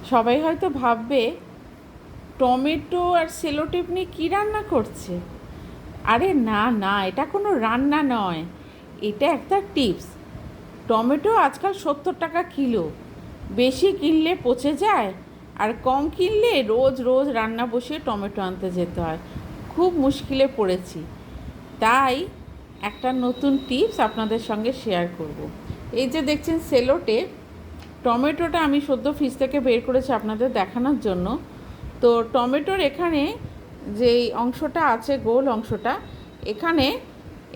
সবাই হয়তো ভাববে টমেটো আর সেলোটেপ নিয়ে কী রান্না করছে। আরে না না, এটা কোনো রান্না নয়, এটা একটা টিপস। টমেটো আজকাল 70 টাকা কিলো। বেশি কিনলে পচে যায়, আর কম কিনলে রোজ রোজ রান্না বসিয়ে টমেটো আনতে যেতে হয়। খুব মুশকিলে পড়েছি, তাই একটা নতুন টিপস আপনাদের সঙ্গে শেয়ার করব। এই যে দেখছেন সেলোটেপ, টমেটোটা আমি সদ্য ফ্রিজ থেকে বের করেছি আপনাদের দেখানোর জন্য। তো টমেটোর এখানে যেই অংশটা আছে, গোল অংশটা, এখানে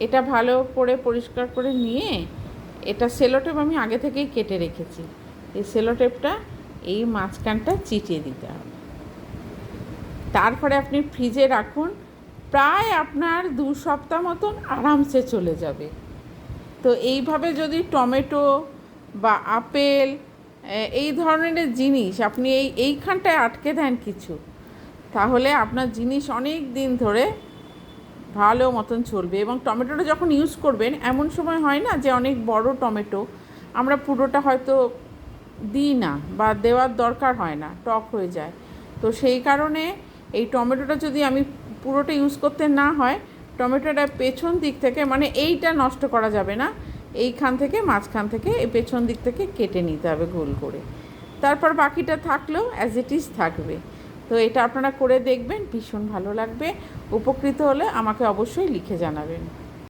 এটা ভালো করে পরিষ্কার করে নিয়ে এটা সেলোটেপ আমি আগে থেকেই কেটে রেখেছি। এই সেলোটেপটা এই মাঝখানটা চিটিয়ে দিতে হবে। তারপরে আপনি ফ্রিজে রাখুন, প্রায় আপনার 2 সপ্তাহ মতন আরামসে চলে যাবে। তো এইভাবে যদি টমেটো বা আপেল এই ধরনের জিনিস আপনি এইখানটায় আটকে দেন কিছু, তাহলে আপনার জিনিস অনেক দিন ধরে ভালো মতন চলবে। এবং টমেটোটা যখন ইউজ করবেন, এমন সময় হয় না যে অনেক বড় টমেটো আমরা পুরোটা হয়তো দিই না বা দেওয়ার দরকার হয় না, টক হয়ে যায়। তো সেই কারণে এই টমেটোটা যদি আমি পুরোটা ইউজ করতে না হয়, টমেটোটা পেছন দিক থেকে, মানে এইটা নষ্ট করা যাবে না, এইখান থেকে মাঝখান থেকে এই পেছন দিক থেকে কেটে নিতে হবে গোল করে। তারপর বাকিটা থাকলেও অ্যাজ ইট ইজ থাকবে। তো এটা আপনারা করে দেখবেন, ভীষণ ভালো লাগবে। উপকৃত হলে আমাকে অবশ্যই লিখে জানাবেন।